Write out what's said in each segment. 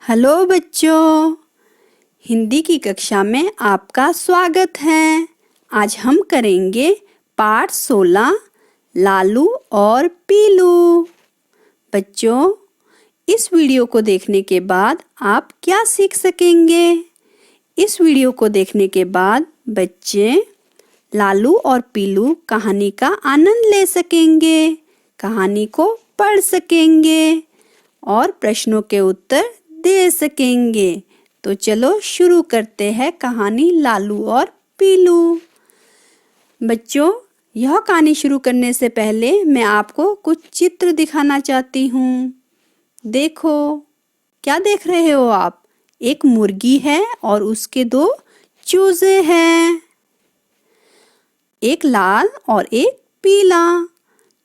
Hello बच्चों, हिंदी की कक्षा में आपका स्वागत है। आज हम करेंगे पाठ 16 लालू और पीलू। बच्चों, इस वीडियो को देखने के बाद आप क्या सीख सकेंगे? इस वीडियो को देखने के बाद बच्चे लालू और पीलू कहानी का आनंद ले सकेंगे, कहानी को पढ़ सकेंगे और प्रश्नों के उत्तर दे सकेंगे। तो चलो शुरू करते हैं कहानी लालू और पीलू। बच्चों, यह कहानी शुरू करने से पहले मैं आपको कुछ चित्र दिखाना चाहती हूँ। देखो, क्या देख रहे हो आप? एक मुर्गी है और उसके दो चूजे हैं, एक लाल और एक पीला।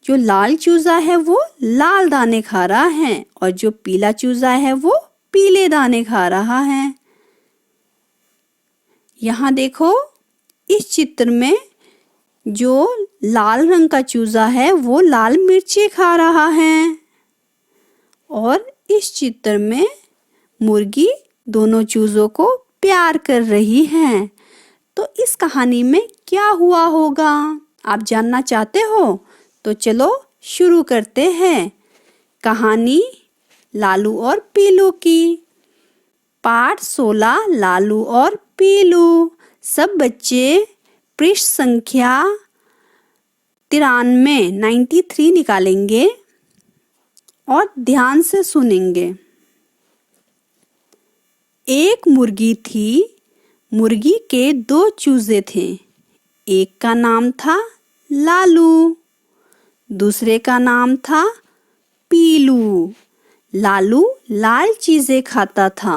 जो लाल चूजा है वो लाल दाने खा रहा है और जो पीला चूजा है वो पीले दाने खा रहा है। यहाँ देखो, इस चित्र में जो लाल रंग का चूजा है वो लाल मिर्ची खा रहा है और इस चित्र में मुर्गी दोनों चूजों को प्यार कर रही है। तो इस कहानी में क्या हुआ होगा, आप जानना चाहते हो? तो चलो शुरू करते हैं कहानी लालू और पीलू की। पाठ 16 लालू और पीलू। सब बच्चे पृष्ठ संख्या 93 निकालेंगे और ध्यान से सुनेंगे। एक मुर्गी थी, मुर्गी के दो चूजे थे। एक का नाम था लालू, दूसरे का नाम था पीलू। लालू लाल चीजें खाता था,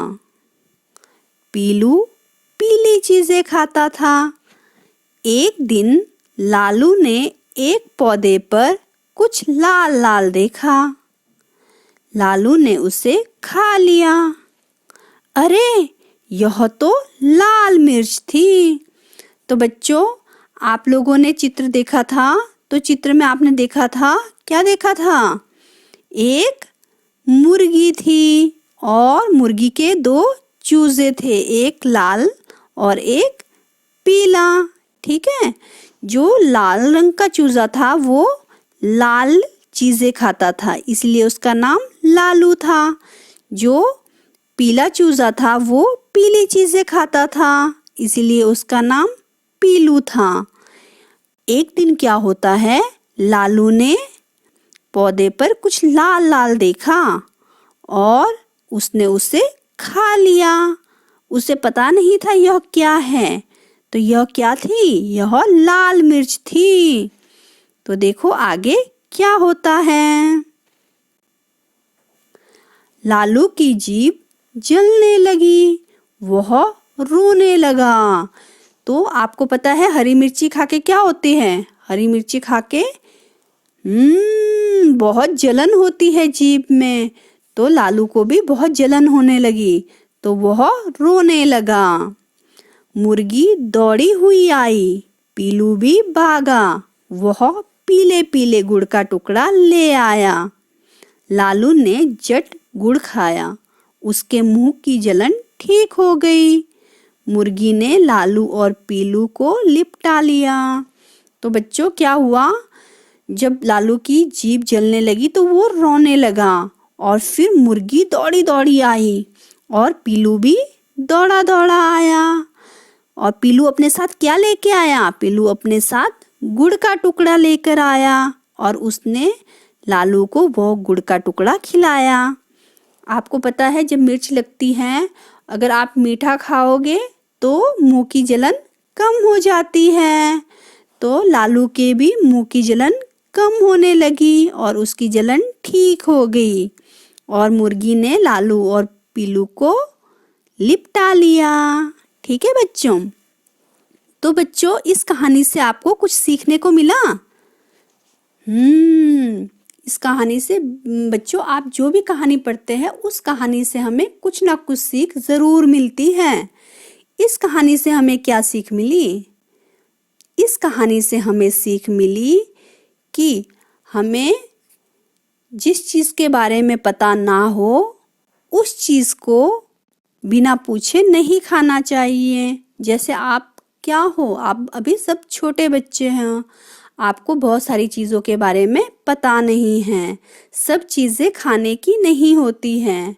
पीलू पीली चीजें खाता था। एक दिन लालू ने एक पौधे पर कुछ लाल लाल देखा। लालू ने उसे खा लिया। अरे, यह तो लाल मिर्च थी। तो बच्चों, आप लोगों ने चित्र देखा था, तो चित्र में आपने देखा था, क्या देखा था? एक मुर्गी थी और मुर्गी के दो चूजे थे, एक लाल और एक पीला। ठीक है, जो लाल रंग का चूजा था वो लाल चीजें खाता था, इसलिए उसका नाम लालू था। जो पीला चूजा था वो पीली चीजें खाता था, इसलिए उसका नाम पीलू था। एक दिन क्या होता है, लालू ने पौधे पर कुछ लाल लाल देखा और उसने उसे खा लिया। उसे पता नहीं था यह क्या है। तो यह क्या थी? यह लाल मिर्च थी। तो देखो आगे क्या होता है। लालू की जीभ जलने लगी, वह रोने लगा। तो आपको पता है हरी मिर्ची खा के क्या होती है? हरी मिर्ची खा के बहुत जलन होती है जीभ में। तो लालू को भी बहुत जलन होने लगी, तो वह रोने लगा। मुर्गी दौड़ी हुई आई, पीलू भी भागा। वह पीले पीले गुड़ का टुकड़ा ले आया। लालू ने झट गुड़ खाया, उसके मुंह की जलन ठीक हो गई। मुर्गी ने लालू और पीलू को लिपटा लिया। तो बच्चों, क्या हुआ? जब लालू की जीभ जलने लगी तो वो रोने लगा और फिर मुर्गी दौड़ी दौड़ी आई और पीलू भी दौड़ा दौड़ा आया। और पीलू अपने साथ क्या लेके आया? पीलू अपने साथ गुड़ का टुकड़ा लेकर आया और उसने लालू को वो गुड़ का टुकड़ा खिलाया। आपको पता है जब मिर्च लगती है, अगर आप मीठा खाओगे तो मुंह की जलन कम हो जाती है। तो लालू के भी मुंह की जलन कम होने लगी और उसकी जलन ठीक हो गई और मुर्गी ने लालू और पीलू को लिपटा लिया। ठीक है बच्चों? तो बच्चों, इस कहानी से आपको कुछ सीखने को मिला? इस कहानी से बच्चों, आप जो भी कहानी पढ़ते हैं उस कहानी से हमें कुछ ना कुछ सीख जरूर मिलती है। इस कहानी से हमें क्या सीख मिली? इस कहानी से हमें सीख मिली कि हमें जिस चीज़ के बारे में पता ना हो उस चीज़ को बिना पूछे नहीं खाना चाहिए। जैसे आप क्या हो, आप अभी सब छोटे बच्चे हैं, आपको बहुत सारी चीज़ों के बारे में पता नहीं है, सब चीज़ें खाने की नहीं होती हैं,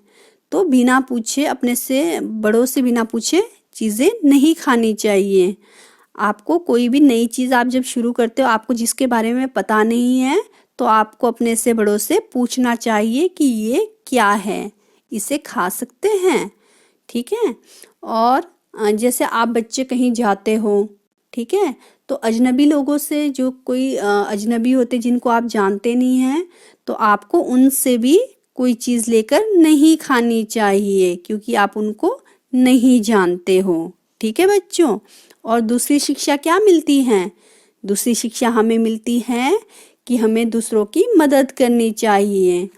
तो बिना पूछे अपने से बड़ों से बिना पूछे चीज़ें नहीं खानी चाहिए। आपको कोई भी नई चीज़ आप जब शुरू करते हो, आपको जिसके बारे में पता नहीं है, तो आपको अपने से बड़ों से पूछना चाहिए कि ये क्या है, इसे खा सकते हैं, ठीक है। और जैसे आप बच्चे कहीं जाते हो, ठीक है, तो अजनबी लोगों से, जो कोई अजनबी होते जिनको आप जानते नहीं हैं, तो आपको उनसे भी कोई चीज़ लेकर नहीं खानी चाहिए, क्योंकि आप उनको नहीं जानते हो, ठीक है बच्चों। और दूसरी शिक्षा क्या मिलती है? दूसरी शिक्षा हमें मिलती है कि हमें दूसरों की मदद करनी चाहिए,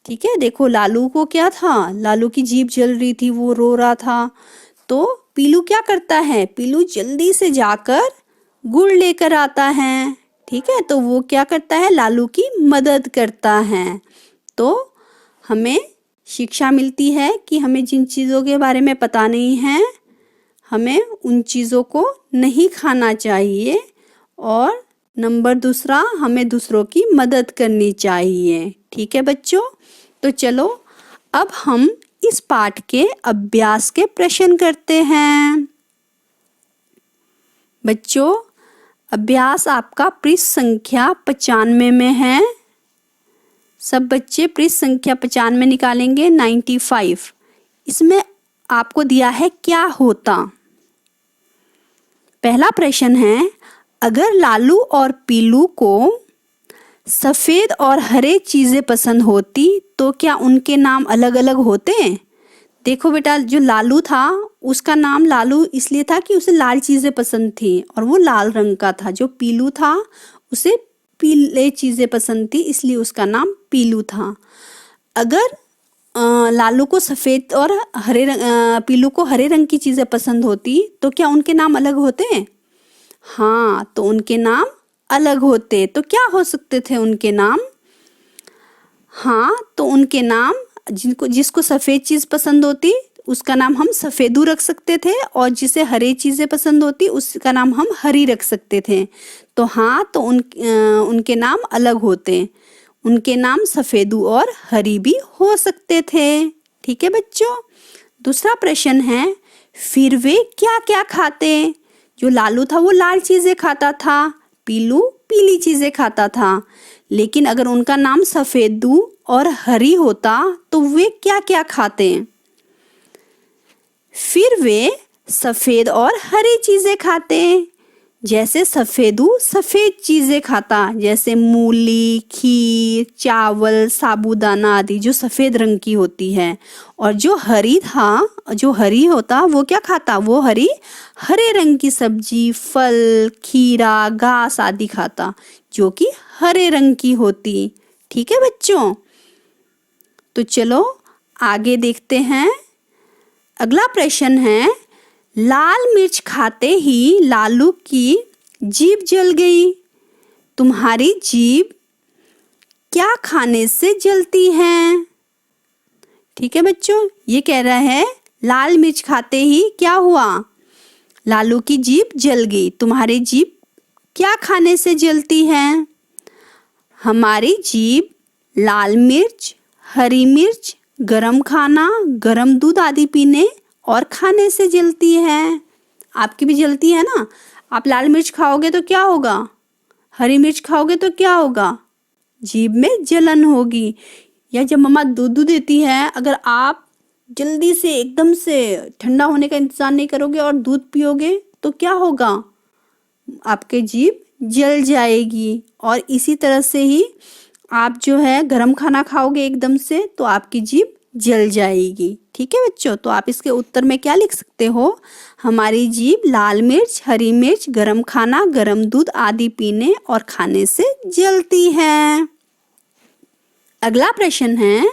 ठीक है। देखो लालू को क्या था, लालू की जीभ जल रही थी, वो रो रहा था, तो पीलू क्या करता है, पीलू जल्दी से जाकर गुड़ लेकर आता है, ठीक है। तो वो क्या करता है, लालू की मदद करता है। तो हमें शिक्षा मिलती है कि हमें जिन चीज़ों के बारे में पता नहीं है, हमें उन चीज़ों को नहीं खाना चाहिए। और नंबर दूसरा, हमें दूसरों की मदद करनी चाहिए, ठीक है बच्चों। तो चलो अब हम इस पाठ के अभ्यास के प्रश्न करते हैं। बच्चों, अभ्यास आपका पृष्ठ संख्या 95 में है। सब बच्चे पृष्ठ संख्या 95 निकालेंगे, 95। इसमें आपको दिया है क्या होता। पहला प्रश्न है, अगर लालू और पीलू को सफ़ेद और हरे चीज़ें पसंद होती तो क्या उनके नाम अलग अलग होते? देखो बेटा, जो लालू था उसका नाम लालू इसलिए था कि उसे लाल चीज़ें पसंद थी और वो लाल रंग का था। जो पीलू था उसे पीले चीज़ें पसंद थी, इसलिए उसका नाम पीलू था। अगर लालू को सफ़ेद और पीलू को हरे रंग की चीज़ें पसंद होती तो क्या उनके नाम अलग होते? हाँ, तो उनके नाम अलग होते। तो क्या हो सकते थे उनके नाम? हाँ, तो उनके नाम, जिसको सफ़ेद चीज़ पसंद होती उसका नाम हम सफ़ेदू रख सकते थे, और जिसे हरी चीज़ें पसंद होती उसका नाम हम हरी रख सकते थे। तो हाँ, तो उनके नाम अलग होते, उनके नाम सफ़ेदू और हरी भी हो सकते थे, ठीक है बच्चों। दूसरा प्रश्न है, फिर वे क्या क्या खाते? जो लालू था वो लाल चीज़ें खाता था, पीलू पीली चीज़ें खाता था, लेकिन अगर उनका नाम सफ़ेदू और हरी होता तो वे क्या क्या खाते? फिर वे सफ़ेद और हरी चीज़ें खाते। जैसे सफ़ेदू सफ़ेद चीज़ें खाता, जैसे मूली, खीर, चावल, साबूदाना आदि जो सफ़ेद रंग की होती है। और जो हरी होता वो क्या खाता? वो हरे रंग की सब्जी, फल, खीरा, घास आदि खाता, जो कि हरे रंग की होती, ठीक है बच्चों। तो चलो आगे देखते हैं। अगला प्रश्न है, लाल मिर्च खाते ही लालू की जीभ जल गई। तुम्हारी जीभ क्या खाने से जलती है? ठीक है बच्चों, ये कह रहा है लाल मिर्च खाते ही क्या हुआ? लालू की जीभ जल गई। तुम्हारी जीभ क्या खाने से जलती है? हमारी जीभ लाल मिर्च, हरी मिर्च, गरम खाना, गरम दूध आदि पीने और खाने से जलती है। आपकी भी जलती है ना? आप लाल मिर्च खाओगे तो क्या होगा? हरी मिर्च खाओगे तो क्या होगा? जीभ में जलन होगी। या जब मम्मा दूध देती है, अगर आप जल्दी से एकदम से ठंडा होने का इंतज़ार नहीं करोगे और दूध पियोगे तो क्या होगा? आपके जीभ जल जाएगी। और इसी तरह से ही आप जो है गरम खाना खाओगे एकदम से तो आपकी जीभ जल जाएगी, ठीक है बच्चों। तो आप इसके उत्तर में क्या लिख सकते हो? हमारी जीभ लाल मिर्च, हरी मिर्च, गरम खाना, गरम दूध आदि पीने और खाने से जलती है। अगला प्रश्न है,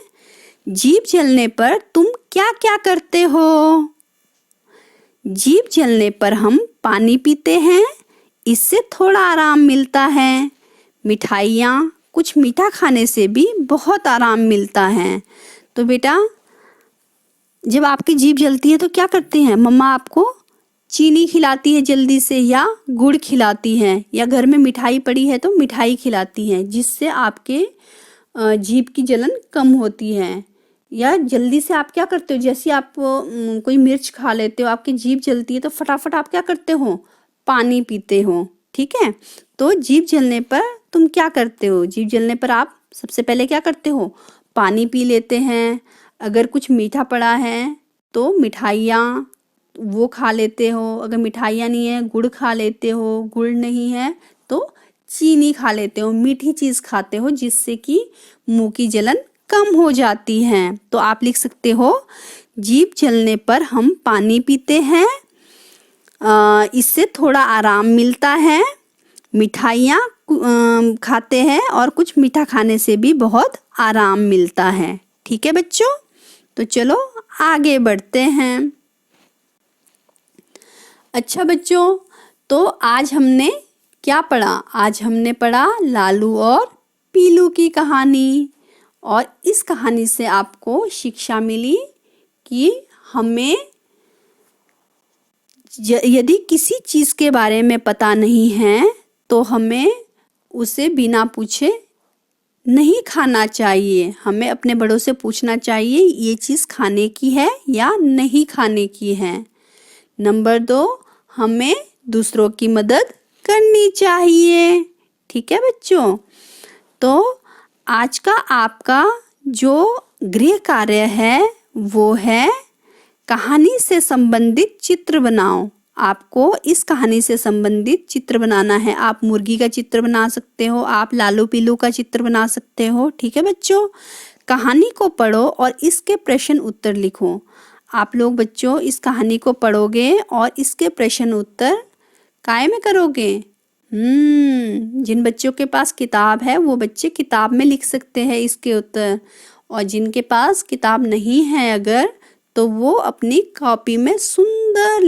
जीभ जलने पर तुम क्या क्या करते हो? जीभ जलने पर हम पानी पीते हैं, इससे थोड़ा आराम मिलता है। मिठाइयाँ, कुछ मीठा खाने से भी बहुत आराम मिलता है। तो बेटा जब आपकी जीभ जलती है तो क्या करते हैं? मम्मा आपको चीनी खिलाती है जल्दी से, या गुड़ खिलाती हैं, या घर में मिठाई पड़ी है तो मिठाई खिलाती हैं, जिससे आपके जीभ की जलन कम होती है। या जल्दी से आप क्या करते हो? जैसे आप कोई मिर्च खा लेते हो, आपकी जीभ जलती है तो फटाफट आप क्या करते हो? पानी पीते हो। ठीक है, तो जीभ जलने पर तुम क्या करते हो? जीभ जलने पर आप सबसे पहले क्या करते हो? पानी पी लेते हैं। अगर कुछ मीठा पड़ा है तो मिठाइयाँ वो खा लेते हो। अगर मिठाइयाँ नहीं है, गुड़ खा लेते हो। गुड़ नहीं है तो चीनी खा लेते हो, मीठी चीज़ खाते हो, जिससे कि मुंह की जलन कम हो जाती है। तो आप लिख सकते हो, जीभ जलने पर हम पानी पीते हैं, इससे थोड़ा आराम मिलता है। मिठाइयाँ खाते हैं और कुछ मीठा खाने से भी बहुत आराम मिलता है। ठीक है बच्चों, तो चलो आगे बढ़ते हैं। अच्छा बच्चों, तो आज हमने क्या पढ़ा? आज हमने पढ़ा लालू और पीलू की कहानी, और इस कहानी से आपको शिक्षा मिली कि हमें यदि किसी चीज़ के बारे में पता नहीं है तो हमें उसे बिना पूछे नहीं खाना चाहिए। हमें अपने बड़ों से पूछना चाहिए ये चीज़ खाने की है या नहीं खाने की है। नंबर 2, हमें दूसरों की मदद करनी चाहिए। ठीक है बच्चों, तो आज का आपका जो गृह कार्य है वो है कहानी से संबंधित चित्र बनाओ। आपको इस कहानी से संबंधित चित्र बनाना है। आप मुर्गी का चित्र बना सकते हो, आप लालू पीलू का चित्र बना सकते हो। ठीक है बच्चों, कहानी को पढ़ो और इसके प्रश्न उत्तर लिखो। आप लोग बच्चों इस कहानी को पढ़ोगे और इसके प्रश्न उत्तर काय में करोगे? जिन बच्चों के पास किताब है वो बच्चे किताब में लिख सकते हैं इसके उत्तर, और जिनके पास किताब नहीं है अगर, तो वो अपनी कॉपी में सुंदर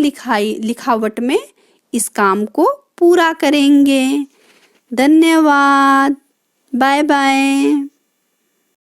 लिखावट में इस काम को पूरा करेंगे। धन्यवाद, बाय बाय।